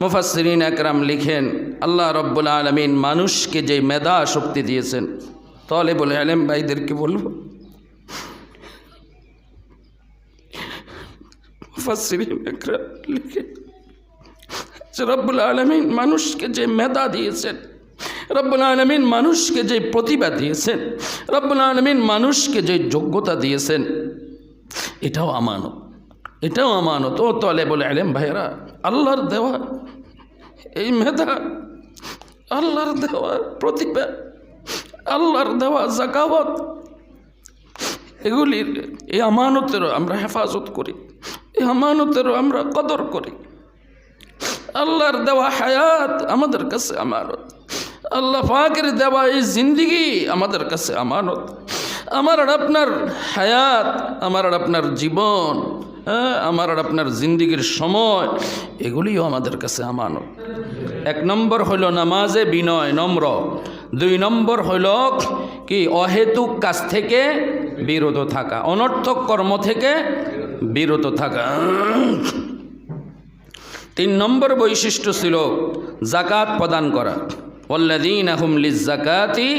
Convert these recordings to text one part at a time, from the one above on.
মুফাসসিরিন আকরাম লিখেন, আল্লাহ রব্বুল আলামিন মানুষকে যে মেধা শক্তি দিয়েছেন, তালেবুল ইলম ভাইদেরকে বলবো, মুফাসসিরিন আকরাম লিখেন যে রব্বুল আলামিন মানুষকে যে মেধা দিয়েছেন, রব্বুল আলামিন মানুষকে যে প্রতিভা দিয়েছেন, রব্বুল আলামিন মানুষকে যে যোগ্যতা দিয়েছেন, এটাও আমানত, এটাও আমানত। ও তালেবুল ইলম ভাইরা, আল্লাহর দেওয়া এই মেধা, আল্লাহর দেওয়া প্রতিভা, আল্লাহর দেওয়া যাকাওয়াত, এগুলির এই আমানতেরও আমরা হেফাজত করি, এই আমানতেরও আমরা কদর করি। আল্লাহর দেওয়া হায়াত আমাদের কাছে আমানত, আল্লাহ পাকের দেওয়া এই জিন্দিগি আমাদের কাছে আমানত। আমার আর আপনার হায়াত, আমার আর আপনার জীবন, আমার আর আপনার জিন্দিগির সময়, এগুলিও আমাদের কাছে আমানত। এক নম্বর হইল নামাজে বিনয়, নম্র। দুই নম্বর হইল কি অহেতুক কাজ থেকে বিরত থাকা, অনর্থক কর্ম থেকে বিরত থাকা। তিন নম্বর বৈশিষ্ট্য ছিল যাকাত প্রদান করা। ওয়াল্লাযীনা হুম লিয-যাকাতি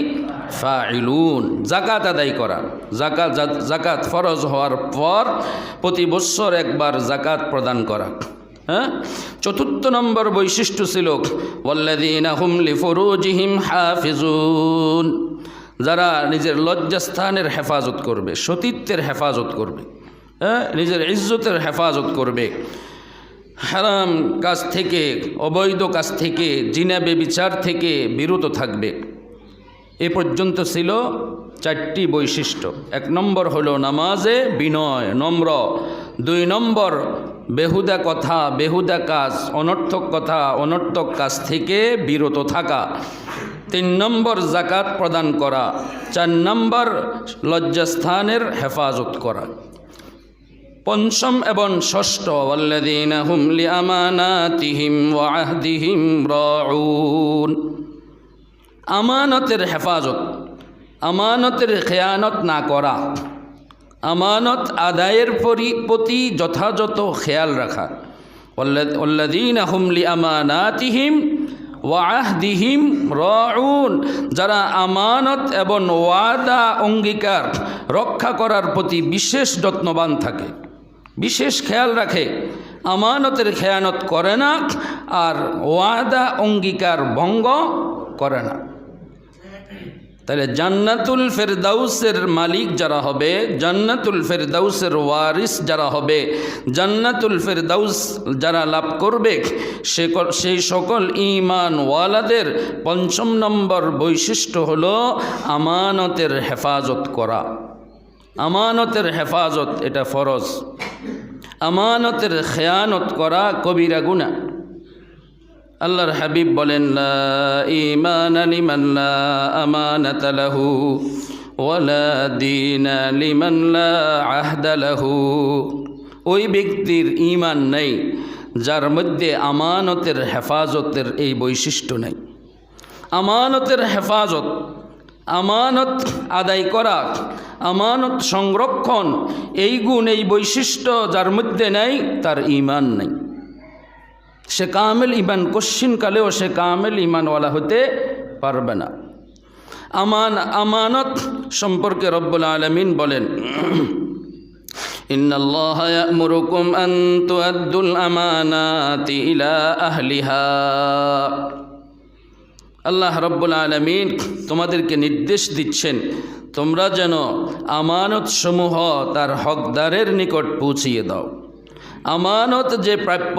ফাইলুন, যাকাত আদায় করা। যাকাত ফরজ হওয়ার পর প্রতি বছর একবার যাকাত প্রদান করা। চতুর্থ নম্বর বৈশিষ্ট্য ছিল ওয়াল্লাযীনা হুম লিফুরুজিহিম হাফিজুন, যারা নিজের লজ্জাস্থানের হেফাজত করবে, সতীত্বের হেফাজত করবে, নিজের ইজ্জতের হেফাজত করবে, হারাম কাজ থেকে, অবৈধ কাজ থেকে, জিনা ব্যভিচার থেকে বিরত থাকবে। এ পর্যন্ত ছিল চারটি বৈশিষ্ট্য। এক নম্বর হলো নামাজে বিনয়, নম্র। দুই নম্বর বেহুদা কথা, বেহুদা কাজ, অনর্থক কথা, অনর্থক কাজ থেকে বিরত থাকা। তিন নম্বর যাকাত প্রদান করা। চার নম্বর লজ্জাস্থানের হেফাজত করা। পঞ্চম এবং ষষ্ঠ ওয়াল্লাযীনা হুম লিআমানাতিহিম ওয়া আহদিহিম রাউন, আমানতের হেফাজত, আমানতের খেয়ানত না করা, আমানত আদায়ের প্রতি যথাযথ খেয়াল রাখা। ওয়াল্লাযীনা হুম লিআমানাতিহিম ওয়া আহদিহিম রাউন, যারা আমানত এবং ওয়াদা অঙ্গীকার রক্ষা করার প্রতি বিশেষ যত্নবান থাকে, বিশেষ খেয়াল রাখে, আমানতের খেয়ানত করে না আর ওয়াদা অঙ্গীকার ভঙ্গ করে না। তাহলে জান্নাতুল ফেরদাউসের মালিক যারা হবে, জান্নাতুল ফেরদাউসের ওয়ারিস যারা হবে, জান্নাতুল ফেরদাউস যারা লাভ করবে, সেই সকল ঈমানওয়ালাদের পঞ্চম নম্বর বৈশিষ্ট্য হলো আমানতের হেফাজত করা। আমানতের হেফাজত এটা ফরজ, আমানতের খেয়ানত করা কবিরা গুনাহ। আল্লাহর হাবিব বলেন, লা ঈমানা লিমান লা আমানাতা লাহু ওয়ালা দীনা লিমান লা আহদা লাহু, ওই ব্যক্তির ঈমান নেই যার মধ্যে আমানতের হেফাজতের এই বৈশিষ্ট্য নেই। আমানতের হেফাজত, আমানত আদায় করা, আমানত সংরক্ষণ, এই গুণ, এই বৈশিষ্ট্য যার মধ্যে নেই, তার ঈমান নেই। সে কামেল ঈমান, কশ্চিনকালেও সে কামেল ঈমানওয়ালা হতে পারবে না। আমানত সম্পর্কে রব্বুল আলামিন বলেন, ইন্নাল্লাহা ইয়া'মুরুকুম আন তুআদ্দুল আমানাতি ইলা আহলিহা, আল্লাহ রব্বুল আলামিন তোমাদেরকে নির্দেশ দিচ্ছেন তোমরা যেন আমানত সমূহ তার হকদারের নিকট পৌঁছিয়ে দাও। আমানত যে প্রাপ্য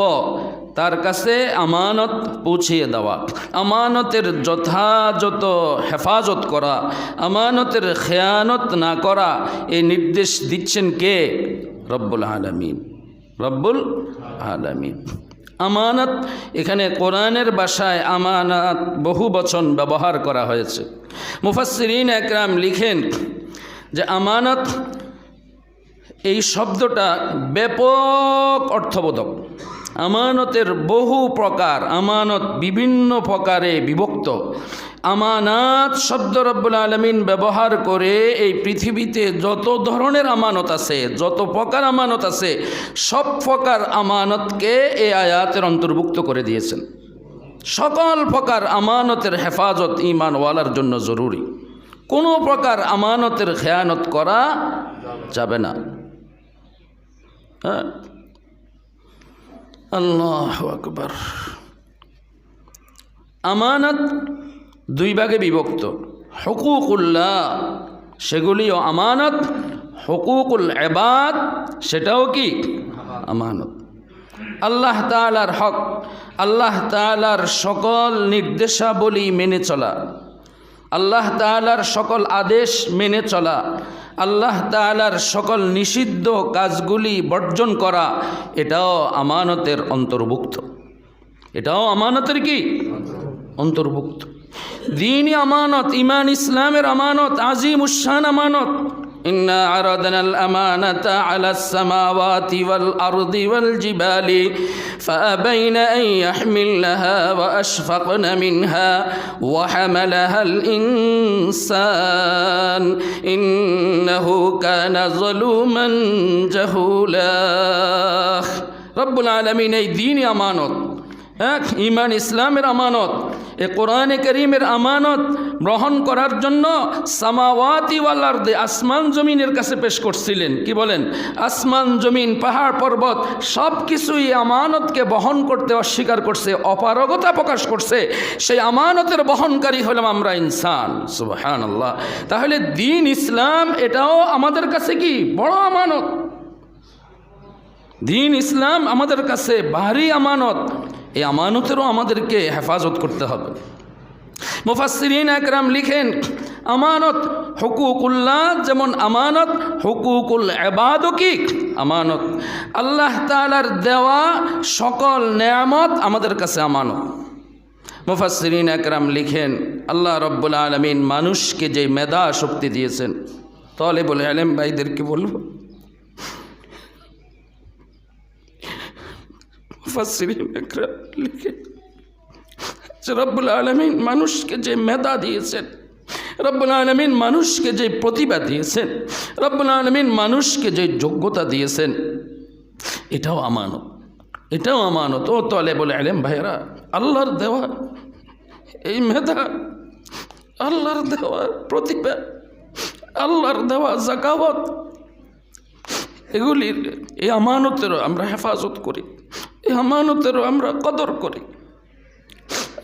তার কাছে আমানত পৌঁছিয়ে দেওয়া, আমানতের যথাযথ হেফাজত করা, আমানতের খেয়ানত না করা, এই নির্দেশ দিচ্ছেন কে? রব্বুল আলামিন, রব্বুল আলামিন। আমানত, এখানে কোরআনের ভাষায় আমানত বহু বচন ব্যবহার করা হয়েছে। মুফাসসিরিন আকরাম লিখেন যে আমানত এই শব্দটা ব্যাপক অর্থবোধক। আমানতের বহু প্রকার, আমানত বিভিন্ন প্রকারে বিভক্ত। আমানাত শব্দ রব্বুল আলামিন ব্যবহার করে এই পৃথিবীতে যত ধরনের আমানত আছে, যত প্রকার আমানত আছে, সব প্রকার আমানতকে এই আয়াতের অন্তর্ভুক্ত করে দিয়েছেন। সকল প্রকার আমানতের হেফাজত ঈমানওয়ালার জন্য জরুরি। কোনো প্রকার আমানতের খেয়ানত করা যাবে না। আল্লাহু আকবার। আমানত দুই ভাগে বিভক্ত। হুকুকুল্লাহ সেগুলিও আমানত, হুকুকুল ইবাদ সেটাও কি আমানত। আল্লাহ তাআলার হক, আল্লাহ তাআলার সকল নির্দেশাবলী মেনে চলা, আল্লাহ তাআলার সকল আদেশ মেনে চলা, আল্লাহ তাআলার সকল নিষিদ্ধ কাজগুলি বর্জন করা, এটাও আমানতের অন্তর্ভুক্ত। এটাও আমানতের কি অন্তর্ভুক্ত। দ্বীনি আমানত, ঈমান ইসলামের আমানত, আজিমুশ শান আমানত। ইন্না আরাদনাল আমানাতা আলাস সামাওয়াতি ওয়াল আরদি ওয়াল জিবালি ফাআবাইনা আন ইয়াহমিলনাহা ওয়া আশফাকনা মিনহা ওয়া হামালাহাল ইনসান ইন্নাহু কানা যালুমান জাহুলা। রব্বুল আলামিন এই দ্বীনি আমানত, ঈমান ইসলামের আমানত, এ কোরআনে কারীমের আমানত গ্রহণ করার জন্য সামাওয়াতি ওয়াল আরদি, আসমান জমিনের কাছে পেশ করছিলেন। কি বলেন? আসমান জমিন পাহাড় পর্বত সব কিছুই আমানতকে বহন করতে অস্বীকার করছে, অপারগতা প্রকাশ করছে। সেই আমানতের বহনকারী হলাম আমরা ইনসান। সুবহানাল্লাহ। তাহলে দ্বীন ইসলাম এটাও আমাদের কাছে কি বড় আমানত। দ্বীন ইসলাম আমাদের কাছে ভারী আমানত। এই আমানতেরও আমাদেরকে হেফাজত করতে হবে। মুফাসসিরিন আকরাম লিখেন, আমানত হুকুকুল্লাহ যেমন আমানত, হুকুকুল ইবাদও কি আমানত। আল্লাহ তাআলার দেওয়া সকল নেয়ামত আমাদের কাছে আমানত। মুফাসসিরিন আকরাম লিখেন, আল্লাহ রব্বুল আলামিন মানুষকে যে মেধা শক্তি দিয়েছেন, তালেবুল ইলম ভাইদেরকে বলবো, মুফাসসিরিন আকরাম লিখেন যে রব্বুল আলামিন মানুষকে যে মেধা দিয়েছেন, রব্বুল আলামিন মানুষকে যে প্রতিভা দিয়েছেন, রব্বুল আলামিন মানুষকে যে যোগ্যতা দিয়েছেন, এটাও আমানত। এটাও আমানত। ও তালেবুল ইলম ভাইরা, আল্লাহর দেওয়া এই মেধা, আল্লাহর দেওয়া প্রতিভা, আল্লাহর দেওয়া যাকাওয়াত, এগুলির এই আমানতেরও আমরা হেফাজত করি, এই আমানতেরও আমরা কদর করি।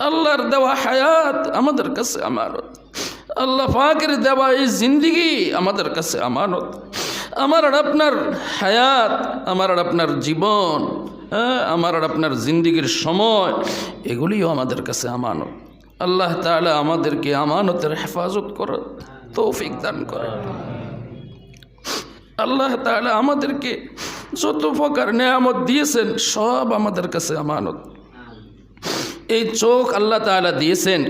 আল্লাহর দেওয়া হায়াত আমাদের কাছে আমানত। আল্লাহ পাকের দেওয়া এই জিন্দিগি আমাদের কাছে আমানত। আমার আর আপনার হায়াত, আমার আর আপনার জীবন, আমার আর আপনার জিন্দিগির সময়, এগুলিও আমাদের কাছে আমানত। আল্লাহ তাআলা আমাদেরকে আমানতের হেফাজত করার তৌফিক দান করেন। আল্লাহ তাআলা আমাদেরকে যত প্রকার নেয়ামত দিয়েছেন সব আমাদের কাছে আমানত। এই চোখ আল্লাহ তাআলা দিয়েছেন,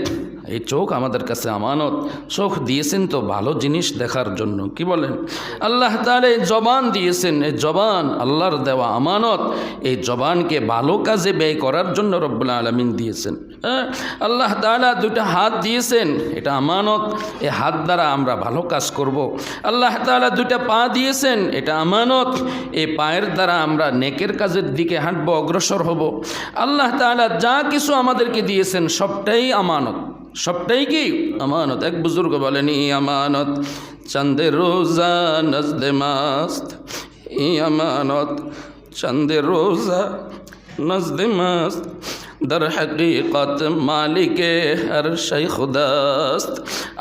এই চোখ আমাদের কাছে আমানত। চোখ দিয়েছেন তো ভালো জিনিস দেখার জন্য। কি বলেন? আল্লাহ তাআলা এই জবান দিয়েছেন, এই জবান আল্লাহর দেওয়া আমানত। এই জবানকে ভালো কাজে ব্যয় করার জন্য রব্বুল আলামিন দিয়েছেন। আল্লাহ তাআলা দুইটা হাত দিয়েছেন, এটা আমানত। এই হাত দ্বারা আমরা ভালো কাজ করব। আল্লাহ তাআলা দুইটা পা দিয়েছেন, এটা আমানত। এই পায়ের দ্বারা আমরা নেকের কাজের দিকে হাঁটব, অগ্রসর হব। আল্লাহ তাআলা যা কিছু আমাদেরকে দিয়েছেন সবটাই আমানত, সবটাই কি আমানত। এক বুজুর্গ বলেন, ই আমানত চাঁদে রোজা নজদে মাস্ত, ই আমানত চাঁদে রোজা নজদে মাস্ত, দর হকীকত মালিকে হর শৈ খুদাস্ত।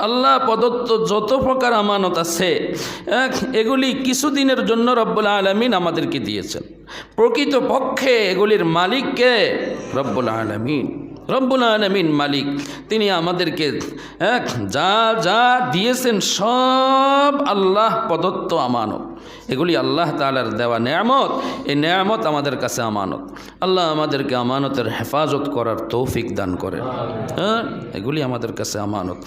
আল্লাহ প্রদত্ত যত প্রকার আমানত আছে, এগুলি কিছুদিনের জন্য রব্বুল আলামিন আমাদেরকে দিয়েছেন। প্রকৃত পক্ষে এগুলির মালিককে রব্বুল আলামিন। রব্বুল আলামিন মালিক, তিনি আমাদেরকে যা যা দিয়েছেন সব আল্লাহ প্রদত্ত আমানত। এগুলি আল্লাহ তাআলার দেওয়া নেয়ামত। এই নেয়ামত আমাদের কাছে আমানত। আল্লাহ আমাদেরকে আমানতের হেফাজত করার তৌফিক দান করেন। এগুলি আমাদের কাছে আমানত।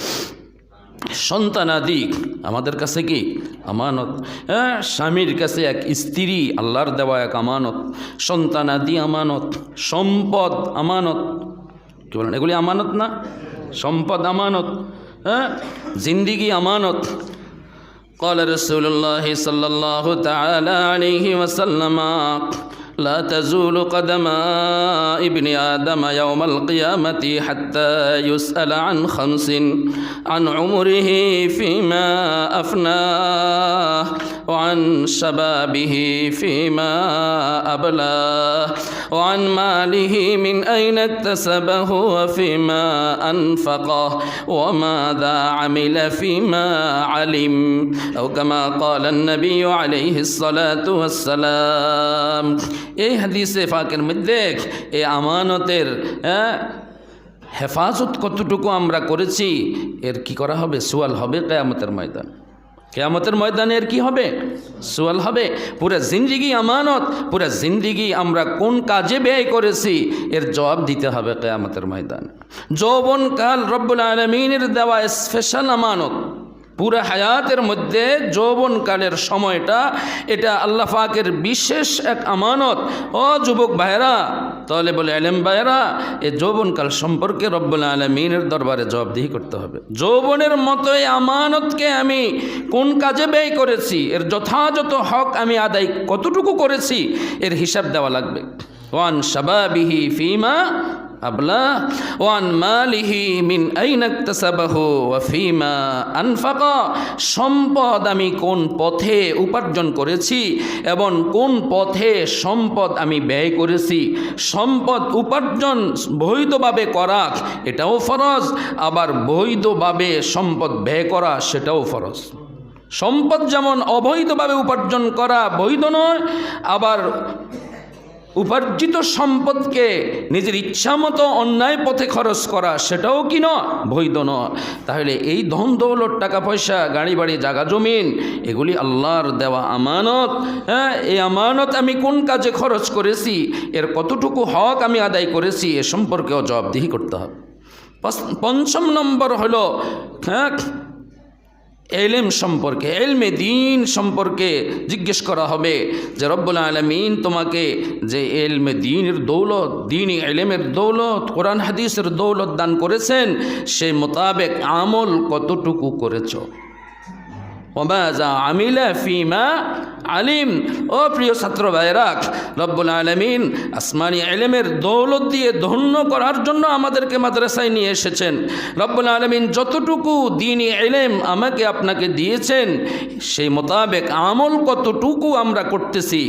সন্তানাদি আমাদের কাছে কি আমানত। স্বামীর কাছে এক স্ত্রী আল্লাহর দেওয়া এক আমানত। সন্তানাদি আমানত, সম্পদ আমানত। কি বলেন? এগুলি আমানত না? সম্পদ আমানত, হ্যাঁ, জিন্দিগি আমানত। قال رسول الله صلى الله تعالى عليه وسلم لا تزول قدم ابن آدم يوم القيامة حتى يسأل عن خمس: عن عمره فيما أفناه، وعن شبابه فيما أبلاه، وعن ماله من أين اكتسبه وفيما أنفقه، وماذا عمل فيما علم، أو كما قال النبي عليه الصلاة والسلام। এই হাদিসে পাকের মধ্যে এই আমানতের হেফাজত কতটুকু আমরা করেছি এর কি করা হবে, সুয়াল হবে কিয়ামতের ময়দান। কিয়ামতের ময়দানে এর কি হবে, সুয়াল হবে। পুরা জিন্দিগি আমানত, পুরা জিন্দিগি আমরা কোন কাজে ব্যয় করেছি এর জবাব দিতে হবে কিয়ামতের ময়দানে। যৌবনকাল রব্বুল আলামিনের দেওয়া স্পেশাল আমানত। পুরা হায়াতের মধ্যে যৌবনকালের সময়টা এটা আল্লাহ পাকের বিশেষ এক আমানত। ও যুবক ভাইরা, তালেবুল ইলম ভাইরা, এই যৌবনকাল সম্পর্কে রব্বুল আলামিনের দরবারে জবাবদিহি করতে হবে। যৌবনের মতো এই আমানতকে আমি কোন কাজে ব্যয় করেছি, এর যথাযথ হক আমি আদায় কতটুকু করেছি এর হিসাব দেওয়া লাগবে। ওয়ান শাবাবিহি ফিমা আবলা, ওয়ান মালিহি মিন আইনা ইকতাসাবাহু ওয়া ফিমা আনফাকা, সম্পদ আমি কোন পথে উপার্জন করেছি এবং কোন পথে সম্পদ আমি ব্যয় করেছি। সম্পদ উপার্জন বৈধভাবে করা এটাও ফরজ, আবার বৈধভাবে সম্পদ ব্যয় করা সেটাও ফরজ। সম্পদ যেমন অবৈধভাবে উপার্জন করা বৈধ নয়, আবার উপার্জিত সম্পদকে নিজের ইচ্ছামতো অন্যায় পথে খরচ করা সেটাও কি নয়, বৈধ নয়। তাহলে এই ধন দৌলত, টাকা পয়সা, গাড়ি বাড়ি, জাগা জমিন, এগুলি আল্লাহর দেওয়া আমানত। হ্যাঁ, এই আমানত আমি কোন কাজে খরচ করেছি, এর কতটুকু হক আমি আদায় করেছি এ সম্পর্কেও জবাবদিহি করতে হবে। পঞ্চম নম্বর হলো এলম সম্পর্কে, এলমে দ্বীন সম্পর্কে জিজ্ঞেস করা হবে যে রব্বুল আলামিন তোমাকে যে এলমে দ্বীনের দৌলত, দ্বীনি এলেমের দৌলত, কোরআন হাদিসের দৌলত দান করেছেন, সেই মোতাবেক আমল কতটুকু করেছো। ওমাযা আমিলা ফিমা আলিম। ও প্রিয় ছাত্র ভাইরা, রব্বুল আলামিন আসমানি ইলমের দৌলত দিয়ে ধন্য করার জন্য আমাদেরকে মাদ্রাসায় নিয়ে এসেছেন। রব্বুল আলামিন যতটুকু দ্বীনি ইলম আমাকে আপনাকে দিয়েছেন সেই মোতাবেক আমল কতটুকু আমরা করতেছি,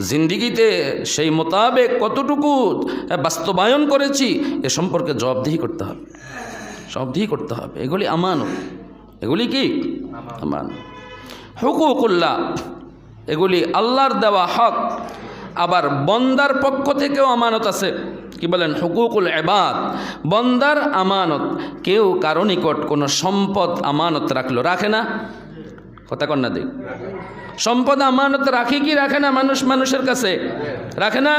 জিন্দিগিতে সেই মোতাবেক কতটুকু বাস্তবায়ন করেছি এ সম্পর্কে জবাবদিহি করতে হবে, জবাবদিহি করতে হবে। এগুলি আমানত, এগুলি কি আমানত। হুকুকুল্লাহ, এগুলি আল্লাহর দেওয়া হক। আবার বন্দার পক্ষ থেকেও আমানত আছে। কি বলেন? হুকুকুল ইবাদ, বন্দার আমানত। কেউ কারো নিকট কোনো সম্পদ আমানত রাখলো, রাখে না? কথা কন না দেখ, সম্পদ আমানত রাখে কি রাখে না? মানুষের কাছে রাখে না?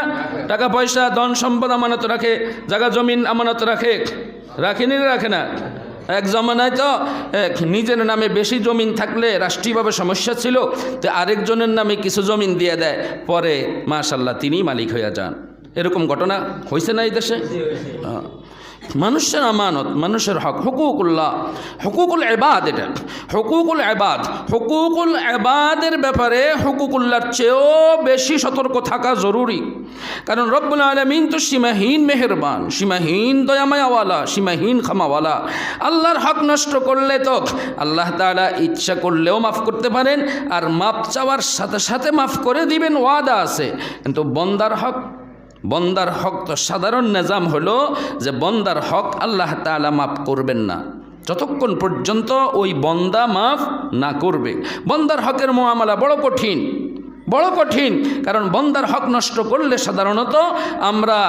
টাকা পয়সা, ধন সম্পদ আমানত রাখে, জায়গা জমিন আমানত রাখে, রাখেনি রাখে না? এক জমানায় তো নিজের নামে বেশি জমিন থাকলে রাষ্ট্রীয়ভাবে সমস্যা ছিল, তো আরেকজনের নামে কিছু জমিন দিয়ে দেয়, পরে মাশাআল্লাহ তিনিই মালিক হয়ে যান। এরকম ঘটনা হয়েছে না এই দেশে? মানুষের আমানত, মানুষের হক, হুকুকুল্লাহ, হুকুকুল ইবাদ। এটা হুকুকুল ইবাদ। হুকুকুল ইবাদের ব্যাপারে হুকুকুল্লাহর চেয়েও বেশি সতর্ক থাকা জরুরি। কারণ রব্বুল আলামিন তো সীমাহীন মেহেরবান, সীমাহীন দয়ামায়াওয়ালা, সীমাহীন ক্ষমাওয়ালা। আল্লাহর হক নষ্ট করলে তো আল্লাহ তাআলা ইচ্ছা করলেও মাফ করতে পারেন, আর মাফ চাওয়ার সাথে সাথে মাফ করে দিবেন, ওয়াদা আছে। কিন্তু বন্দার হক তো সাধারণ নিজাম হলো যে বন্দার হক আল্লাহ তাআলা মাফ করবেন না যতক্ষণ পর্যন্ত ওই বন্দা মাফ না করবে। বন্দার হকের মুআমালা বড় কঠিন, বড় কঠিন। কারণ বন্দার হক নষ্ট করলে সাধারণত আমরা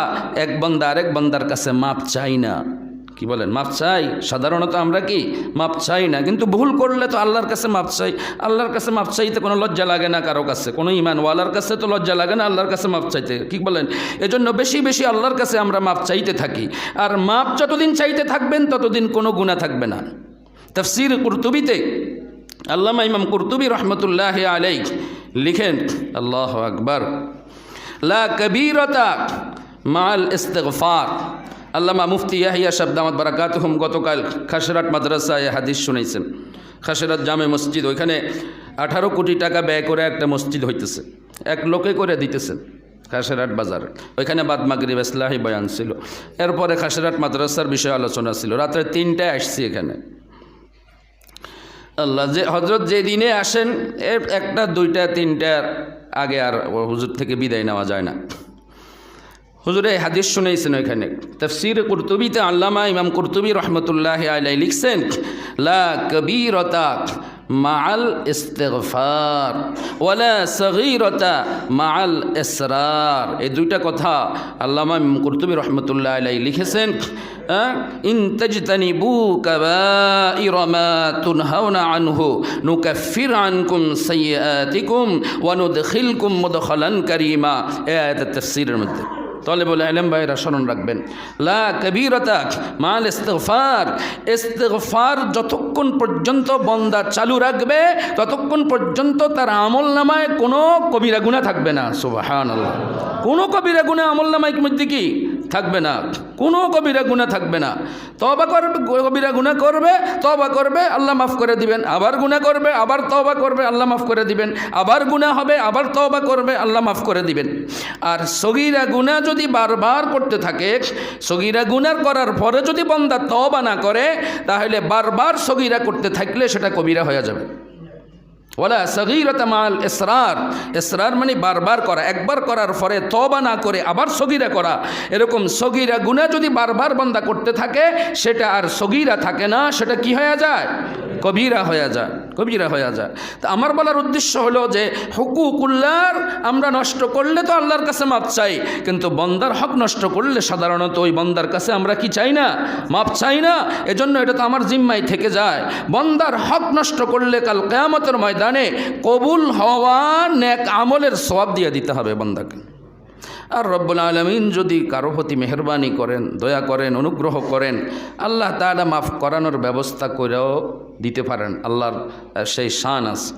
এক বান্দা আরেক বান্দার কাছে মাফ চাই না। কি বলেন? মাফ চাই, সাধারণত আমরা কি মাফ চাই না, কিন্তু ভুল করলে তো আল্লাহর কাছে মাফ চাই। আল্লাহর কাছে মাফ চাইতে কোনো লজ্জা লাগে না কারো কাছে, কোনো ঈমানওয়ালার কাছে তো লজ্জা লাগে না আল্লাহর কাছে মাফ চাইতে। কি বলেন? এজন্য বেশি বেশি আল্লাহর কাছে আমরা মাফ চাইতে থাকি। আর মাফ যতদিন চাইতে থাকবেন ততদিন কোনো গুনাহ থাকবে না। তাফসীর কুরতুবীতে আল্লামা ইমাম কুরতুবী রহমতুল্লাহি আলাইহি লিখেন, আল্লাহু আকবার, লা কবীরাতা মাল ইস্তিগফার। আল্লামা মুফতি ইয়াহিয়া সাহেব দামাত বারাকাতুহুম গতকাল খাসরাত মাদ্রাসায় হাদিস শুনাইছেন। খাসরাত জামে মসজিদ, ওইখানে 18 কোটি টাকা ব্যয় করে একটা মসজিদ হইতেছে, এক লোকে করে দিতেছেন খাসরাট বাজারে। ওইখানে বাদ মাগরিব ইসলাহি বয়ান ছিল, এরপরে খাসরাট মাদ্রাসার বিষয়ে আলোচনা ছিল। রাত্রে 3টায় আসছি এখানে। আল্লাহ, যে হজরত যে দিনে আসেন এর 1টা 2টা 3টার আগে আর হুজুর থেকে বিদায় নেওয়া যায় না। হুজুরে হাদিস শুনেছেন ওইখানে। তাফসীর কুরতুবিতে আল্লামা ইমাম কুরতুবি রহমতুল্লাহ আলাইহি লিখছেন, লা কবীরতা মাআল ইস্তিগফার ওয়ালা সগীরতা মাআল ইসরার। এই দুইটা কথা আল্লামা ইমাম কুরতুবি রহমতুল্লাহ আলাইহি লিখেছেন। ইন তাজতানিবু কাবাইরা মা তুনহাউনা আনহু নুকাফির আনকুম সাইয়্যাতিকুম ওয়া নুদখিলকুম মুদখালান কারীমা। এই আয়াতের তাফসীরের মধ্যে তালেবুল ইলম ভাইরা স্মরণ রাখবেন, লা কবীরতা মাল ইস্তিগফার। ইস্তিগফার যতক্ষণ পর্যন্ত বান্দা চালু রাখবে ততক্ষণ পর্যন্ত তার আমলনামায় কোনো কবিরা গুনাহ থাকবে না। সুবহানাল্লাহ। কোনো কবিরা গুনাহ আমলনামায় মধ্যে কি থাকবে না, কোনো কবিরা গুনাহ থাকবে না। তওবা করবে, কবিরা গুনাহ করবে, তওবা করবে, আল্লাহ মাফ করে দিবেন। আবার গুনাহ করবে, আবার তওবা করবে, আল্লাহ মাফ করে দিবেন। আবার গুনাহ হবে, আবার তওবা করবে, আল্লাহ মাফ করে দিবেন। আর সগীরা গুনাহ যদি বারবার করতে থাকে, সগীরা গুনাহ করার পরে যদি বান্দা তওবা না করে, তাহলে বারবার সগীরা করতে থাকলে সেটা কবিরা হয়ে যাবে। ওয়ালা সগীরাতা মাল ইসরার। ইসরার মানে বারবার করা, একবার করার পরে তওবা না করে আবার সগীরা করা। এরকম সগীরা গুনাহ যদি বারবার বান্দা করতে থাকে, সেটা আর সগীরা থাকে না, সেটা কি হয়ে যায়? কবিরা হয়ে যায়, কবিরা হয়ে যায়। তা আমার বলার উদ্দেশ্য হলো যে হুকুকুল্লাহর আমরা নষ্ট করলে তো আল্লাহর কাছে মাপ চাই, কিন্তু বন্দার হক নষ্ট করলে সাধারণত ওই বন্দার কাছে আমরা কি চাই না? মাপ চাই না। এজন্য এটা তো আমার জিম্মায় থেকে যায়। বন্দার হক নষ্ট করলে কাল কিয়ামতের ময়দানে কবুল হওয়া নেক আমলের সওয়াব দিয়ে দিতে হবে বন্দাকে। আর রব্বুল আলামিন যদি কারো প্রতি মেহরবানি করেন, দয়া করেন, অনুগ্রহ করেন, আল্লাহ তাআলা মাফ করানোর ব্যবস্থা করেও দিতে পারেন। আল্লাহর সেই শান আছে।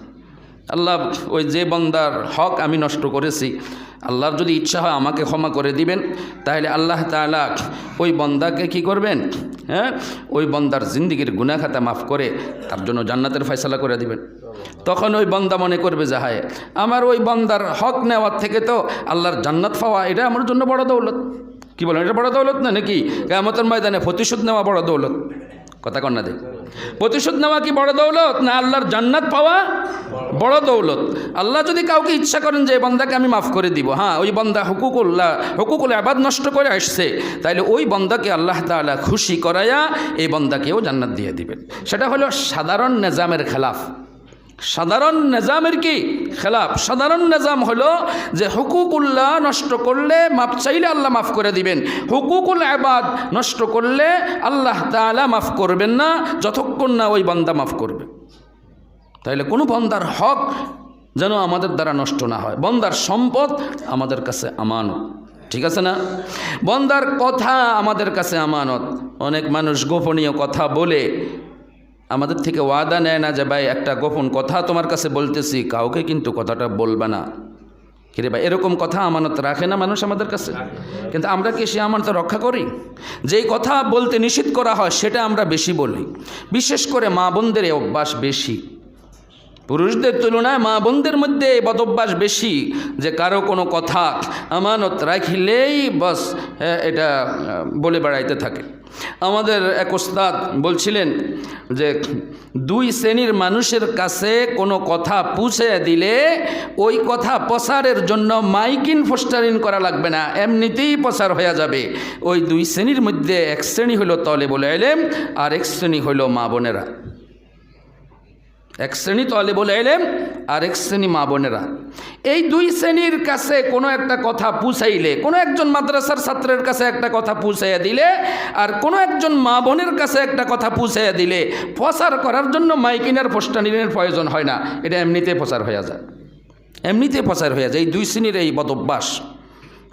আল্লাহ ওই যে বান্দার হক আমি নষ্ট করেছি, আল্লাহর যদি ইচ্ছা হয় আমাকে ক্ষমা করে দিবেন, তাহলে আল্লাহ তাআলা ওই বান্দাকে কি করবেন? ওই বান্দার জিন্দেগির গুনাহ খাতা মাফ করে তার জন্য জান্নাতের ফয়সালা করে দিবেন। তখন ওই বান্দা মনে করবে যে হায়, আমার ওই বান্দার হক নেওয়ার থেকে তো আল্লাহর জান্নাত পাওয়া এটা আমার জন্য বড় দৌলত। কি বলেন, এটা বড় দৌলত না নাকি? কিয়ামতের ময়দানে প্রতিশোধ নেওয়া বড় দৌলত। কথা কন না দেখ, প্রতিশোধ নেওয়া কি বড় দৌলত, না আল্লাহর জান্নাত পাওয়া বড় দৌলত? আল্লাহ যদি কাউকে ইচ্ছা করেন যে এই বান্দাকে আমি মাফ করে দিব, হ্যাঁ ওই বান্দা হুকুকুল ইবাদ নষ্ট করে আসছে, তাইলে ওই বান্দাকে আল্লাহ তাআলা খুশি করায়া এই বান্দাকেও জান্নাত দিয়ে দিবেন। সেটা হলো সাধারণ নিজামের খেলাফ। সাধারণ নিজামের কি খেলাফ? সাধারণ নিজাম হলো যে হুকুকুল্লাহ নষ্ট করলে মাফ চাইলে আল্লাহ মাফ করে দিবেন, হুকুকুল ইবাদ নষ্ট করলে আল্লাহ তাআলা মাফ করবেন না যতক্ষণ না ওই বান্দা মাফ করবে। তাইলে কোনো বান্দার হক যেন আমাদের দ্বারা নষ্ট না হয়। বান্দার সম্পদ আমাদের কাছে আমানত, ঠিক আছে না? বান্দার কথা আমাদের কাছে আমানত। অনেক মানুষ গোপনীয় কথা বলে আমাদের থেকে ওয়াদা নেয় না যে ভাই একটা গোপন কথা তোমার কাছে বলতেছি, কাউকে কিন্তু কথাটা বলবে না। কিরে ভাই, এরকম কথা আমানত রাখে না মানুষ আমাদের কাছে, কিন্তু আমরা কি সে আমানত রক্ষা করি? যেই কথা বলতে নিষিদ্ধ করা হয় সেটা আমরা বেশি বলি। বিশেষ করে মা বোনদের এই অভ্যাস বেশি, পুরুষদের তুলনায় মা বোনদের মধ্যে এই বদঅভ্যাস বেশি যে কারো কোনো কথা আমানত রাখিলেই বাস এটা বলে বেড়াইতে থাকে। আমাদের এক ওস্তাদ বলছিলেন যে 2 শ্রেণীর মানুষের কাছে কোনো কথা পৌঁছে দিলে ওই কথা প্রচারের জন্য মাইকিন পোস্টারিং করা লাগবে না, এমনিতেই প্রচার হয়ে যাবে। ওই 2 শ্রেণীর মধ্যে এক শ্রেণী হলো তালেবুল ইলম আর এক শ্রেণী হলো মা বোনেরা। এক শ্রেণী তালেবুল ইলম আর এক শ্রেণী মা বোনেরা। এই 2 শ্রেণীর কাছে কোনো একটা কথা পৌঁছাইলে, কোনো একজন মাদ্রাসার ছাত্রের কাছে একটা কথা পৌঁছাইয়া দিলে আর কোনো একজন মা বোনের কাছে একটা কথা পৌঁছাইয়া দিলে প্রচার করার জন্য মাইকিনের পোস্টারিংয়ের প্রয়োজন হয় না, এটা এমনিতে প্রচার হয়ে যায়, এমনিতে প্রচার হয়ে যায়। এই 2 শ্রেণীর এই বদঅভ্যাস।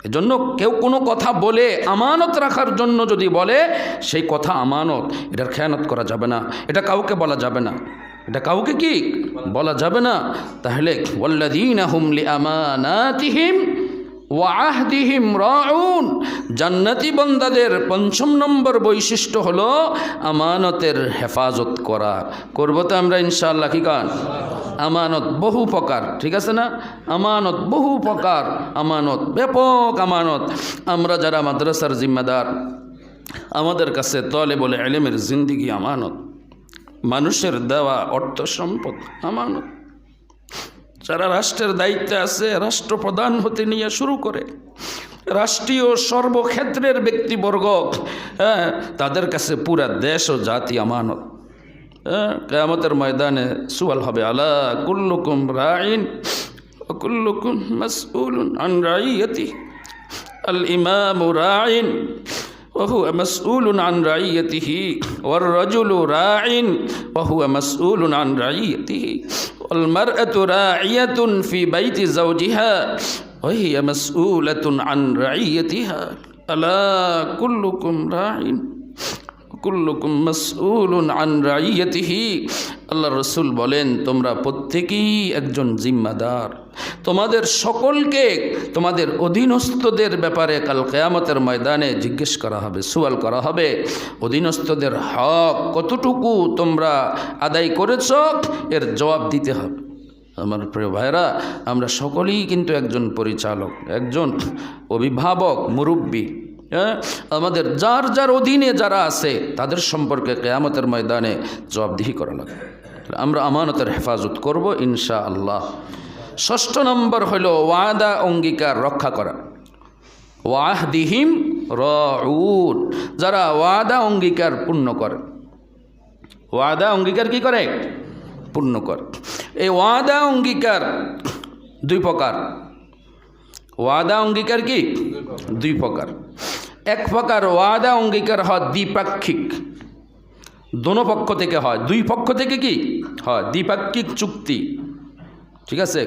এজন্য কেউ কোনো কথা বলে আমানত রাখার জন্য যদি বলে, সেই কথা আমানত, এটার খেয়ানত করা যাবে না, এটা কাউকে বলা যাবে না, এটা কাউকে কি বলা যাবে না। তাহলে ওয়াল্লাযীনা হুম লিআমানাতিহিম ওয়া আহদিহিম রাউন। জান্নাতি বান্দাদের ৫ম নম্বর বৈশিষ্ট্য হলো আমানতের হেফাজত করা। করব তো আমরা ইনশাআল্লাহ, কি কান? আমানত বহু প্রকার, ঠিক আছে না? আমানত বহু প্রকার, আমানত ব্যাপক আমানত। আমরা যারা মাদ্রাসার জিম্মাদার, আমাদের কাছে তালেবুল ইলমের জিন্দেগি আমানত, মানুষের দেওয়া অর্থ সম্পদ আমানত। যারা রাষ্ট্রের দায়িত্বে আছে, রাষ্ট্রপ্রধান হতে নিয়ে শুরু করে রাষ্ট্রীয় সর্বক্ষেত্রের ব্যক্তিবর্গ, তাদের কাছে পুরা দেশ ও জাতি আমানত। কিয়ামতের ময়দানে সুয়াল হবে, আলা কুল্লুকুম রাইন ওয়া কুল্লুকুম মাসউলুন আন রাইয়াতি। আল ইমামু রাইন ওয়া হুয়া মাসউলুন আন রাইয়াতিহি ওয়ার রাজুলু রাইন ওয়া হুয়া মাসউলুন আন রাইয়াতিহি ওয়াল মারআতু রাইয়াতুন ফি বাইতি যাওজিহা ওয়া হিয়া মাসউলাতুন আন রাইয়াতিহা। আলা কুল্লুকুম রাইন কুল্লুকুম মাসউলুন আন রাইয়াতিহি। আল্লাহ রসুল বলেন, তোমরা প্রত্যেকেই একজন জিম্মাদার। তোমাদের সকলকে তোমাদের অধীনস্থদের ব্যাপারে কাল কিয়ামতের ময়দানে জিজ্ঞেস করা হবে, সুয়াল করা হবে। অধীনস্থদের হক কতটুকু তোমরা আদায় করেছ, এর জবাব দিতে হবে। আমার প্রিয় ভাইরা, আমরা সকলেই কিন্তু একজন পরিচালক, একজন অভিভাবক, মুরব্বী। আমাদের যার যার অধীনে যারা আছে তাদের সম্পর্কে কিয়ামতের ময়দানে জবাবদিহি করা লাগবে। আমরা আমানতের হেফাজত করব ইনশাআল্লাহ। ৬ষ্ঠ নম্বর হলো ওয়াদা অঙ্গীকার রক্ষা করা। ওয়াহদিহিম রাউন। যারা ওয়াদা অঙ্গীকার পূর্ণ করে, ওয়াদা অঙ্গীকার কি করে? পূর্ণ করে। এই ওয়াদা অঙ্গীকার দুই প্রকার। ওয়াদা অঙ্গীকার কি? দুই প্রকার। এক প্রকার ওয়াদা অঙ্গীকার হয় দ্বিপাক্ষিক, দোনো পক্ষ থেকে হয়। দুই পক্ষ থেকে কি হয়? দ্বিপাক্ষিক চুক্তি, ঠিক আছে?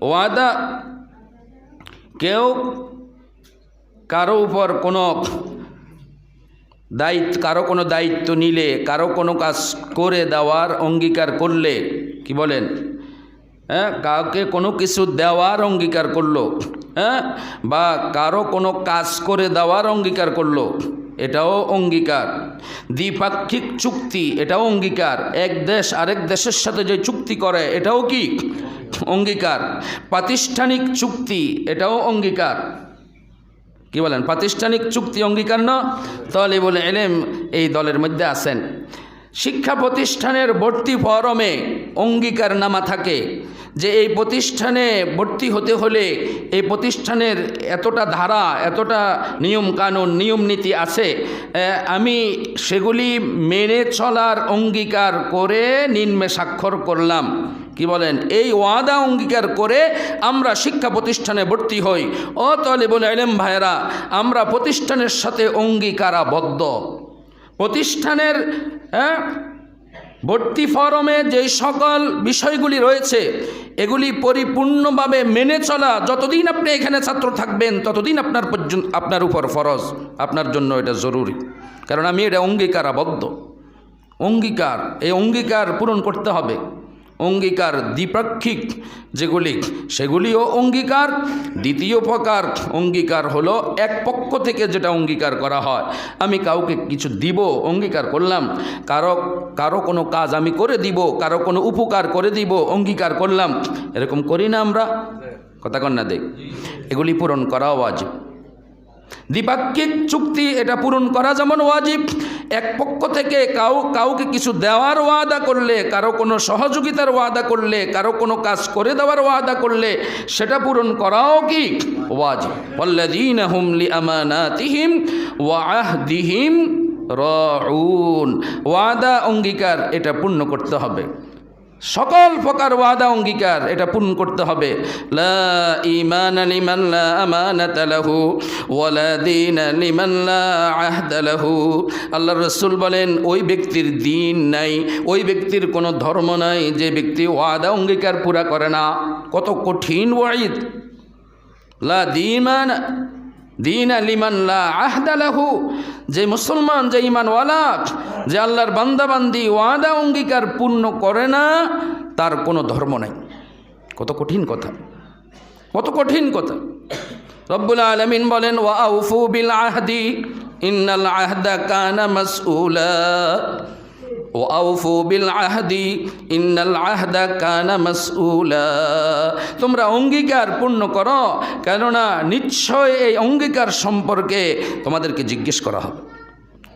ওয়াদা, কেউ কারো উপর কোনো দায়িত্ব নিলে, কারো কোনো কাজ করে দেওয়ার অঙ্গীকার করলে, কি বলেন? কাউকে কোনো কিছু দেওয়ার অঙ্গীকার করলো, বা কারো কোনো কাজ করে দেওয়ার অঙ্গীকার করলো, এটাও অঙ্গীকার। দ্বিপাক্ষিক চুক্তি, এটাও অঙ্গীকার। এক দেশ আরেক দেশের সাথে যে চুক্তি করে, এটাও কি অঙ্গীকার। প্রাতিষ্ঠানিক চুক্তি, এটাও অঙ্গীকার। কি বলেন? প্রাতিষ্ঠানিক চুক্তি অঙ্গীকার না? তালেবুল ইলম এই দলের মধ্যে আছেন। শিক্ষা প্রতিষ্ঠানের ভর্তি ফরমে অঙ্গীকারনামা থাকে যে এই প্রতিষ্ঠানে ভর্তি হতে হলে এই প্রতিষ্ঠানের এতটা ধারা, এতটা নিয়ম কানুন, নিয়ম নীতি আছে, আমি সেগুলি মেনে চলার অঙ্গীকার করে নিম্নে স্বাক্ষর করলাম। কি বলেন? এই ওয়াদা অঙ্গীকার করে আমরা শিক্ষা প্রতিষ্ঠানে ভর্তি হই। ও তালেবুল ইলম ভাইরা, আমরা প্রতিষ্ঠানের সাথে অঙ্গীকারাবদ্ধ। প্রতিষ্ঠানের ভর্তি ফরমে যে সকল বিষয়গুলি রয়েছে, এগুলি পরিপূর্ণভাবে মেনে চলা, যতদিন আপনি এখানে ছাত্র থাকবেন ততদিন আপনার উপর ফরজ, আপনার জন্য এটা জরুরি। কারণ আমি এটা অঙ্গীকারাবদ্ধ। অঙ্গীকার, এই অঙ্গীকার পূরণ করতে হবে। অঙ্গীকার দ্বিপাক্ষিক যেগুলি, সেগুলিও অঙ্গীকার। দ্বিতীয় প্রকার অঙ্গীকার হলো এক পক্ষ থেকে যেটা অঙ্গীকার করা হয়। আমি কাউকে কিছু দিব, অঙ্গীকার করলাম। কারো কোনো কাজ আমি করে দিব, কারো কোনো উপকার করে দিব, অঙ্গীকার করলাম। এরকম করি না আমরা? কথা কন না দেখ। এগুলি পূরণ করা ওয়াজিব। দ্বিপাক্ষিক চুক্তি এটা পূরণ করা যেমন ওয়াজিব, এক পক্ষ থেকে কাউকে কিছু দেওয়ার ওয়াদা করলে, কারো কোনো সহযোগিতার ওয়াদা করলে, কারো কোনো কাজ করে দেওয়ার ওয়াদা করলে, সেটা পূরণ করাও কি ওয়াজিব। ওয়াল্লাযীনা হুম লিআমানাতিহিম ওয়া আহদিহিম রাউন। ওয়াদা অঙ্গীকার এটা পূর্ণ করতে হবে। সকল প্রকার ওয়াদা অঙ্গীকার এটা পূরণ করতে হবে। লা ঈমানা লিমান লা আমানাতা লাহু ওয়া লা দীনা লিমান লা আহদা লাহু। আল্লাহর রাসূল বলেন, ওই ব্যক্তির দ্বীন নাই, ওই ব্যক্তির কোনো ধর্ম নাই যে ব্যক্তি ওয়াদা অঙ্গীকার পুরা করে না। কত কঠিন ওয়াইদ! লা দীনা লিমান লা আহদা লাহু। যে মুসলমান, যে ঈমানওয়ালা, যে আল্লাহর বান্দাবান্দি ওয়াদা অঙ্গীকার পূর্ণ করে না, তার কোনো ধর্ম নাই। কত কঠিন কথা! কত কঠিন কথা। রব্বুল আলামিন বলেন ওয়া আউফু বিল আহদি ইন্নাল আহদা কানা মাসউলা, ওয়া আউফু বিল আহদি ইন্নাল আহদা কানা মাসউলা। তোমরা অঙ্গীকার পূর্ণ করো, কেননা নিশ্চয় এই অঙ্গীকার সম্পর্কে তোমাদেরকে জিজ্ঞেস করা হবে।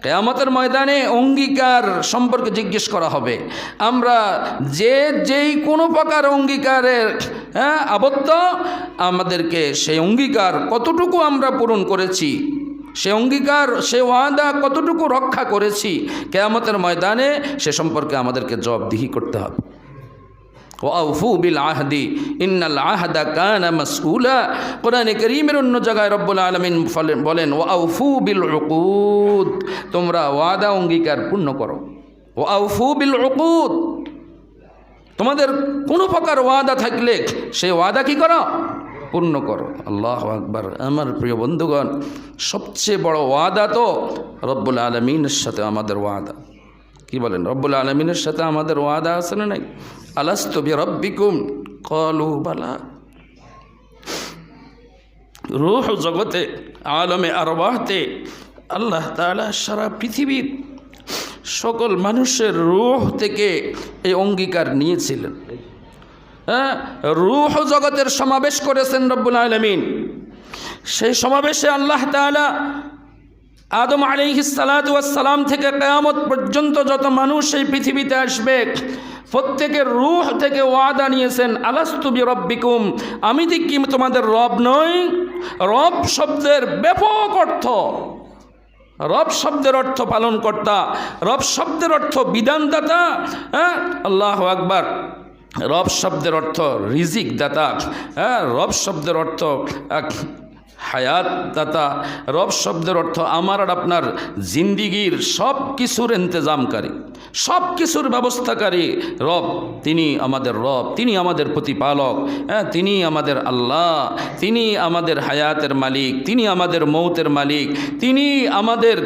কিয়ামতের ময়দানে অঙ্গীকার সম্পর্কে জিজ্ঞেস করা হবে। আমরা যেই কোনো প্রকার অঙ্গীকারের আবদ্ধ, আমাদেরকে সেই অঙ্গীকার কতটুকু আমরা পূরণ করেছি, সে অঙ্গীকার, সে ওয়াদা কতটুকু রক্ষা করেছি, কিয়ামতের ময়দানে সে সম্পর্কে আমাদেরকে জবাবদিহি করতে হবে। ওয়াউফু বিল আহদি ইন্নাল আহদা কানা মাসউলা। কোরআনে কারীমের অন্য জায়গায় রব্বুল আলামিন বলেন ওয়াউফু বিল উকুদ, তোমরা ওয়াদা অঙ্গীকার পূর্ণ করো। ওয়াউফু বিল উকুদ, তোমাদের কোনো প্রকার ওয়াদা থাকলে সেই ওয়াদা কি করো? পূর্ণ করো। আল্লাহু আকবার। আমার প্রিয় বন্ধুগণ, সবচেয়ে বড় ওয়াদা তো রব্বুল আলামিনের সাথে আমাদের ওয়াদা। কি বলেন? রব্বুল আলামিনের সাথে আমাদের ওয়াদা আছে না নাই? আলাস্তু বিরাব্বিকুম ক্বালু বালা। রূহ জগতে, আলমে আরওয়াহতে আল্লাহ তাআলা সারা পৃথিবীর সকল মানুষের রূহ থেকে এই অঙ্গীকার নিয়েছিলেন। রূহ জগতের সমাবেশ করেছেন রব্বুল আলামিন। সেই সমাবেশে আল্লাহ তাআলা আদম আলাইহিস সালাতু ওয়াস সালাম থেকে কিয়ামত পর্যন্ত যত মানুষ এই পৃথিবীতে আসবে, প্রত্যেকের রূহ থেকে ওয়াদা নিয়েছেন আলাস্তু বিরাব্বিকুম, আমি কি তোমাদের রব নই? রব শব্দের ব্যাপক অর্থ, রব শব্দের অর্থ পালনকর্তা, রব শব্দের অর্থ বিধানদাতা। আল্লাহু আকবার। রব শব্দের অর্থ রিজিক দাতা, রব শব্দের অর্থ হায়াত দাতা, রব শব্দের অর্থ আমার আর আপনার জিন্দিগির সব কিছুর ইন্তজামকারী, সব কিছুর ব্যবস্থাকারী রব। তিনি আমাদের রব, তিনি আমাদের প্রতিপালক, তিনি আমাদের আল্লাহ, তিনি আমাদের হায়াতের মালিক, তিনি আমাদের মৌতের মালিক, তিনি আমাদের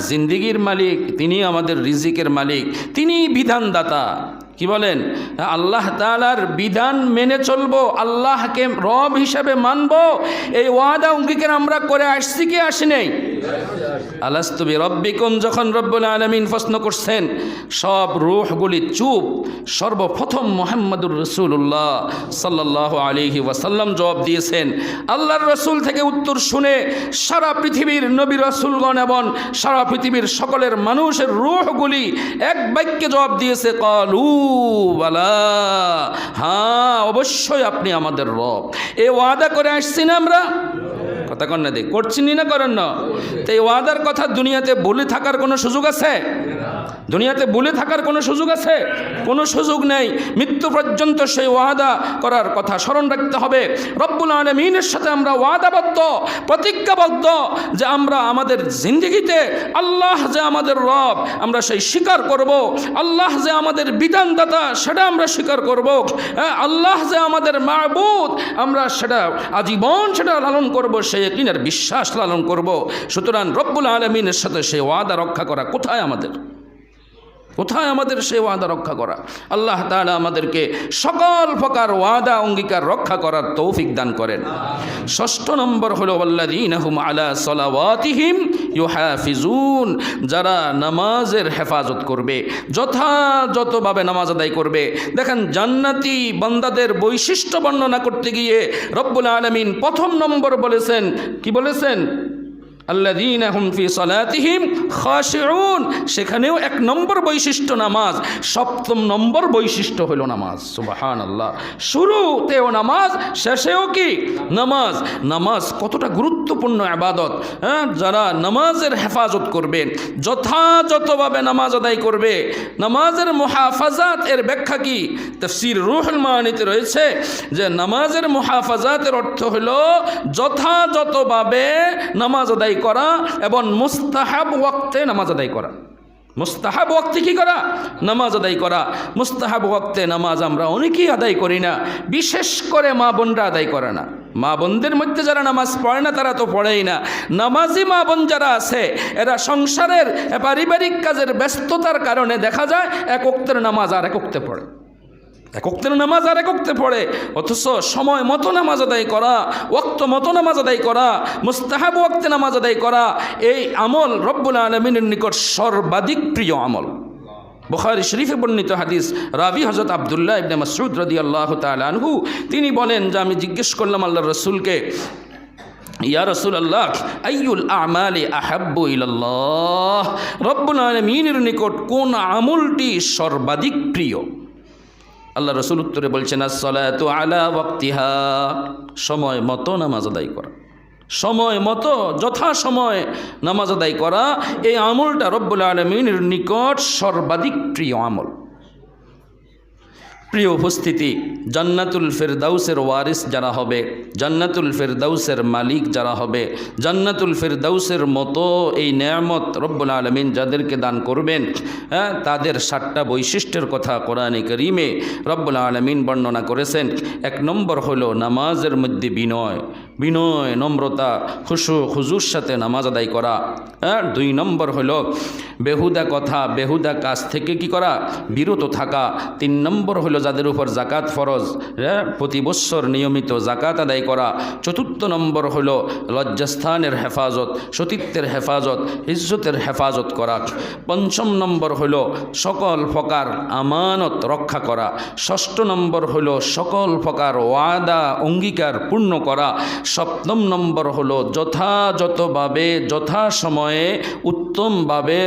জিন্দিগির মালিক, তিনি আমাদের রিজিকের মালিক, তিনি বিধানদাতা। কি বলেন? আল্লাহ তাআলার বিধান মেনে চলবো, আল্লাহকে রব হিসাবে মানবো, এই ওয়াদা অঙ্গীকার আমরা করে আসছি কি আসি নাই? আলাস্তু বিরাব্বিকুম যখন রব্বুল আলামিন প্রশ্ন করছেন, সব রূহগুলি চুপ। সর্বপ্রথম মুহাম্মদুর রাসূলুল্লাহ সাল্লাল্লাহু আলাইহি ওয়াসাল্লাম জবাব দিয়েছেন। আল্লাহর রাসূল থেকে উত্তর শুনে সারা পৃথিবীর নবী রাসূলগণ এবং সারা পৃথিবীর সকলের মানুষের রূহগুলি এক বাক্যে জবাব দিয়েছে ক্বালু বালা, হ্যাঁ অবশ্যই আপনি আমাদের রব। এই ওয়াদা করে আসছি না আমরা? কথা কন না, দেখ করছি না, করেন না? তো এই ওয়াদার কথা দুনিয়াতে বলে থাকার কোনো সুযোগ আছে? দুনিয়াতে বলে থাকার কোনো সুযোগ আছে? কোনো সুযোগ নেই। মৃত্যু পর্যন্ত সেই ওয়াদা করার কথা স্মরণ রাখতে হবে। রব্বুল আলামিনের সাথে আমরা ওয়াদাবদ্ধ, প্রতিজ্ঞাবদ্ধ যে আমরা আমাদের জিন্দেগিতে আল্লাহ যে আমাদের রব আমরা সেই স্বীকার করব, আল্লাহ যে আমাদের বিধানদাতা সেটা আমরা স্বীকার করব, আল্লাহ যে আমাদের মাবুদ আমরা সেটা আজীবন সেটা লালন করব, সেই ইয়াকিনের বিশ্বাস লালন করব। সুতরাং রব্বুল আলামিনের সাথে সেই ওয়াদা রক্ষা করা কোথায় আমাদের? কোথায় আমাদের সেই ওয়াদা রক্ষা করা? আল্লাহ তাআলা আমাদেরকে সকল প্রকার ওয়াদা অঙ্গীকার রক্ষা করার তৌফিক দান করেন। ষষ্ঠ নম্বর হলো ওয়াল্লাযীনা হুম আলা সালাওয়াতিহিম ইউহাফিজুন, যারা নামাজের হেফাজত করবে, যথাযথভাবে নামাজ আদায় করবে। দেখেন, জান্নাতি বান্দাদের বৈশিষ্ট্য বর্ণনা করতে গিয়ে রব্বুল আলামিন প্রথম নম্বর বলেছেন, কি বলেছেন? আল্লাযীনা হুম ফি সালাতিহিম খাশিউন। সেখানেও এক নম্বর বৈশিষ্ট্য নামাজ, সপ্তম নম্বর বৈশিষ্ট্য হলো নামাজ। সুবহানাল্লাহ। শুরুতেও নামাজ, শেষেও কি নামাজ। নামাজ কতটা গুরুত্বপূর্ণ ইবাদত। যারা নামাজের হেফাজত করবে, যথাযথভাবে নামাজ আদায় করবে। নামাজের মুহাফাজাত এর ব্যাখ্যা কি? তাফসীর রুহুল মাআনিতে রয়েছে যে নামাজের মুহাফাজাতের অর্থ হলো যথাযথভাবে নামাজ আদায় করা এবং মুস্তাহাব ওয়াক্তে নামাজ আদায় করা। মুস্তাহাব ওয়াক্তে কি করা? নামাজ আদায় করা। মুস্তাহাব ওয়াক্তে নামাজ আমরা অনেকেই আদায় করি না, বিশেষ করে মা বোনরা আদায় করে না। মা বোনদের মধ্যে যারা নামাজ পড়ে না তারা তো পড়েই না। নামাজি মা বোন যারা আছে এরা সংসারের পারিবারিক কাজের ব্যস্ততার কারণে দেখা যায় এক ওয়াক্তের নামাজ আর এক ওয়াক্তে পড়ে। এক ওয়াক্তের নামাজ আর এক ওয়াক্তে পড়ে, অথচ সময় মতো নামাজ আদায় করা, ওয়াক্ত মতো নামাজ আদায় করা, মুস্তাহাব ওয়াক্তে নামাজ আদায় করা, এই আমল রব্বুল আলামিনের নিকট সর্বাধিক প্রিয় আমল। বুখারী শরীফে বর্ণিত হাদিস, রাবি হযরত আব্দুল্লাহ ইবনে মাসউদ রাদিয়াল্লাহু তাআলা আনহু, তিনি বলেন যে আমি জিজ্ঞেস করলাম আল্লাহর রাসূলকে, ইয়া রাসূলুল্লাহ আইয়ুল আমালি আহাব্বু ইলাল্লাহ, রব্বুল আলামিনের নিকট কোন আমলটি সর্বাধিক প্রিয়? আল্লাহ রাসূল উত্তরে বলছেন, আস-সালাতু আলা ওয়াক্তিহা, সময় মতো নামাজ আদায় করা, সময় মতো যথাসময়ে নামাজ আদায় করা, এই আমলটা রব্বুল আলামিনের নিকট সর্বাধিক প্রিয় আমল। প্রিয় উপস্থিতি, জান্নাতুল ফেরদাউসের ওয়ারিস যারা হবে, জান্নাতুল ফেরদাউসের মালিক যারা হবে, জান্নাতুল ফেরদাউসের মতো এই নেয়ামত রব্বুল আলামিন যাদেরকে দান করবেন, তাদের 7টা বৈশিষ্ট্যের কথা কোরআনে কারীমে রব্বুল আলামিন বর্ণনা করেছেন। 1 নম্বর হলো নামাজের মধ্যে বিনয়, বিনয় নম্রতা খুশু খুজুর সাথে নামাজ আদায় করা। 2 নম্বর হলো বেহুদা কথা বেহুদা কাজ থেকে কি করা, বিরত থাকা। 3 নম্বর হলো যাদের উপর জাকাত ফরজ, প্রতি বৎসর নিয়মিত জাকাত আদায় করা। 4 নম্বর হলো লজ্জাস্থানের হেফাজত, সতীত্বের হেফাজত, ইজ্জতের হেফাজত করা। 5 নম্বর হলো সকল প্রকার আমানত রক্ষা করা। 6 নম্বর হলো সকল প্রকার ওয়াদা অঙ্গীকার পূর্ণ করা। 7 নম্বর হলো যথাযথভাবে যথাসময়ে উত্তমভাবে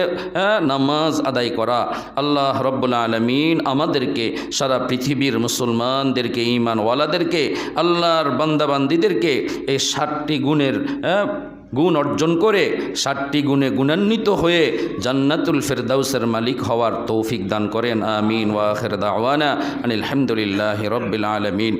নামাজ আদায় করা। আল্লাহ রব্বুল আলামিন আমাদেরকে, সারা পৃথিবীর মুসলমানদেরকে, ঈমানওয়ালাদেরকে, আল্লাহর বান্দাবান্দিদেরকে এই 7টি গুণের গুণ অর্জন করে 7টি গুণে গুণান্বিত হয়ে জান্নাতুল ফেরদাউসের মালিক হওয়ার তৌফিক দান করেন। আমিন। ওয়া আখির দাওয়ানা আনিল হামদুলিল্লাহি রাব্বিল আলামিন।